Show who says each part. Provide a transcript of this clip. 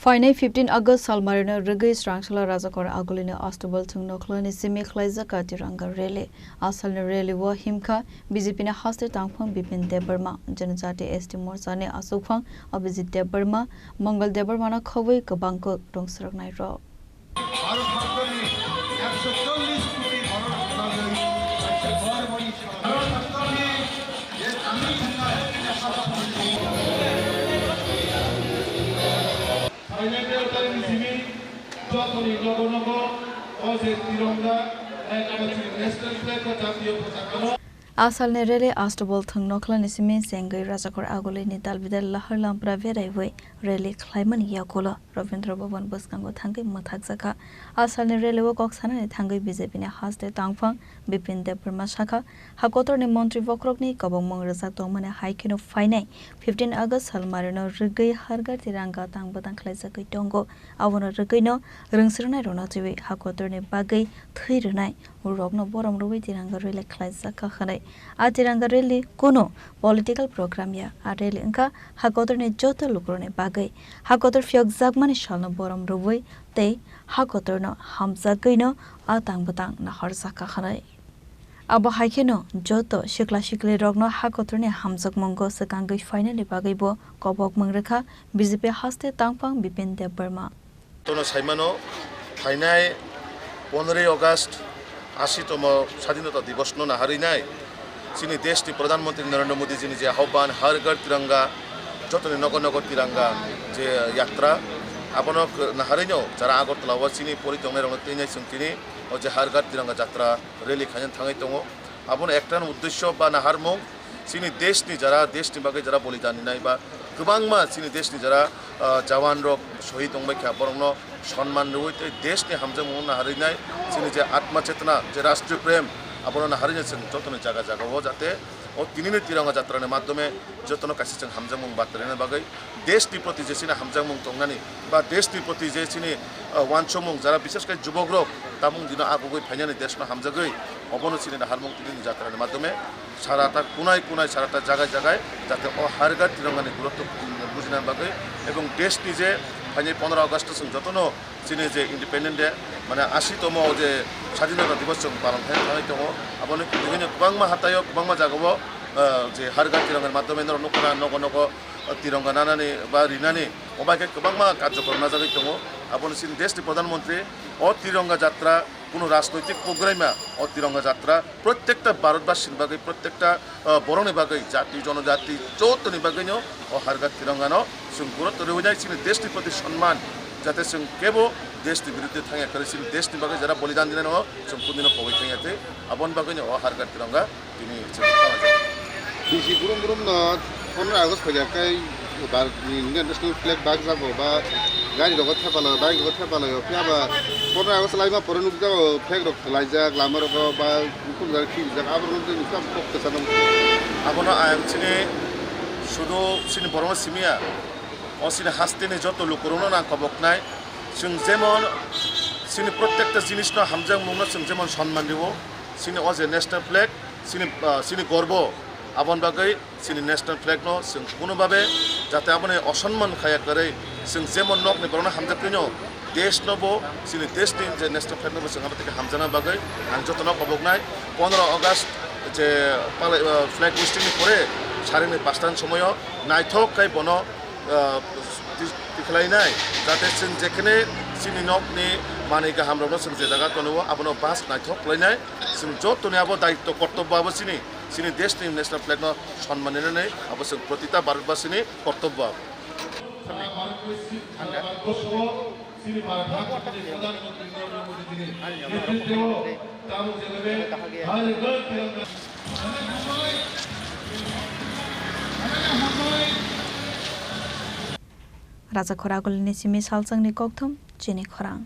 Speaker 1: Phainai 15 August Salmarino Rwgwi Srangsalo Rajakhor Agulini Asthabal Thungnokhla ni Simi Khlaijakha Tiranga Rally Asalni Rally wa Himkha BJP ne Haste Tangphang Bipin Debbarma Janajati Murcha ne Achukphang Abhijit Debbarma Mangal Debbarma na Khobwi Kubangkuk Rwngswrwngnairok
Speaker 2: Simi, Haste Tiranga, national flag
Speaker 1: Asalni Rally Asthabal Thungnokhla ni Simi Sengai Rajakhor Agulini dalbidal lahar lampra verai Rally Khlaiman yakola Ravindra Bhavan Buskango thangai mathakjaka Asalni Rally wo koksana ni thangai BJP ne Haste Tangphang Bipin Debbarma shakha hakotor ni Mantri Bokrokni Kubangkuk rajak tongmane haikeno Phainai 15 August Salmarino Rwgwi Hargar Tiranga tangbadang Khlaijakha tongo abono Rwgwi no Rwngswrwngnairok na tiwi hakotor ni bagai thirnai rokno borom Rwgwi Tiranga Rally Khlaijakha khanai a Tiranga Rally kuno political program ya a rally engka hakotor ni joto lukrone bagai hakotor fyok jagmani shalno borom Rwgwi tei hakotor no hamjagoi no a tangbadang na harjaka khanai abo haikeno joto shikla shikle rokno hakotor ni hamjakmongo sekangai finally bagai bo kobokmang rekha BJP Haste Tangphang Bipin Debbarma
Speaker 3: tono saimano Phainai 15 August 80তম স্বাধীনতা দিবস no নাহারিনাই চিনি দেশটি প্রধানমন্ত্রী নরেন্দ্র মোদী যিনি যে আহ্বান হর ঘর তিরঙ্গা যতনে নগর নগর তিরঙ্গা যে যাত্রা আপনক নাহারিনো যারা আগরতলা ওয়া চিনি পরিদংনাই রং তিনাই সং তিনি ও যে হর ঘর তিরঙ্গা যাত্রা রেলি খাইন থাঙাই দङ আপন একটান উদ্দেশ্য বা নাহারমং চিনি দেশনি যারা দেশনি বাগै যারা বলিদানি নাই বা गोबांमा चिनी देशनि जरा जवान रक शहीद दंबाय ख्या बरंनो सम्मान रुइ देशनि हामजों मुना हारिनाय चिनी जे आत्मा चेतना जे राष्ट्रीय प्रेम आपन हारिनाय जों जतन जागा जागाव जाते ओ तिनिनि तिरंगा यात्रानि माध्यमे जतन कासि जों हामजों मुं बात्रनि बागै देशनि प्रति जे चिनी हामजों मुं दंनानि बा देशनि प्रति जे चिनी वानसमुं जरा विशेषकै जुबक रक तामुं दिनो आगुगै फाइनानि देशनो हामजगै अबनो चिनी हारमुं तिनिनि यात्रानि माध्यमे साराटा कुनाय कुनाय साराटा जागाय जागाय जाते ओ हारगा तिरंगानि गुरुत्व बुझिना बागै एवं देशनि जे फाइनाय 15 अगस्त जों जतनो चिनी जे इंडिपेंडेंट डे माने 80তম जे स्वाधीनता दिवस जों पालन खालामनाय दङ आबनो बिदिनो गोबांमा हातायाव गोबांमा जागाव जे हारगा तिरंगानि माध्यमे नखरा नग नग तिरंगा नानानि बा रिनानि अबाके गोबांमा कार्यक्रम नाजागाय दङ आबनो चिनी देशनि प्रधानमंत्री ओ तिरंगा यात्रा কোনো রাজনৈতিক প্রোগ্রামে ও তিরঙ্গা যাত্রা প্রত্যেকটা ভারতবাসীর বাগৈ প্রত্যেকটা বরণের বাগৈ জাতি জনজাতি চৌতনি বাগৈনো ও হারগা তিরঙ্গানো जों গুরুত্ব রইনাই চিনি দেশनि প্রতি সম্মান যাতে जों কেবল দেশनि বিরুদ্ধে থাঙা করে চিনি দেশनि বাগৈ যারা বলিদান দিলেন ও जों কোনদিন পগৈ থাঙাতে আবন বাগৈনো ও হারগা তিরঙ্গা তিনি
Speaker 4: बिसि गुरुम गुरुम न 15 আগস্ট फैलाखाय इंडियन नेशनल फ्लैग बाग जाबो बा गाड़ी रगत थापालो बाइक रगत थापालो फ्याबा 15 আগস্ট लाइमा परनुक जाबो फ्लैग रग लाइजाक लामरग बा गुकुल जार खि जाक आबरन जों सब फक्त सानम
Speaker 3: आबनो आयम चिनि सुदो चिनि बरम सिमिया ओ चिनि हास्तेनि जत लुकरनो ना कबकनाय जों जेमन चिनि प्रत्येकटा जिनिसनो हामजां मुंनो जों जेमन सम्मान दिबो चिनि ओ जे नेशनल फ्लैग चिनि गर्व आबन बागै चिनि नेशनल फ्लैग नो जों कोनो भाबे जाते आबने असम्मान खाया करे जों जेमन नकनि बरनो हामजाकैनो देश नबो चिनि देशनि जे नेशनल फ्लैग नबो जों आबते हामजाना बागै आं जतनो कबकनाय 15 अगस्त जे फ्लैग होस्टिंनि परे 5:30 समय नायथकाय बनो दिखलायनाय जाते जों जेखने चिनि नकनि माने गाहाम रनो जों जे जागा तनो आबनो बास नायथकलायनाय जों जतनो आबो दायित्व कर्तव्य आबो चिनि देशनि नेशनल फ्लैग नो सम्मान होनानै आबो जों प्रतिटा भारतबासिनि कर्तव्य
Speaker 1: Rajakhor Agulini Simi salsangni kokthum Chini Khorang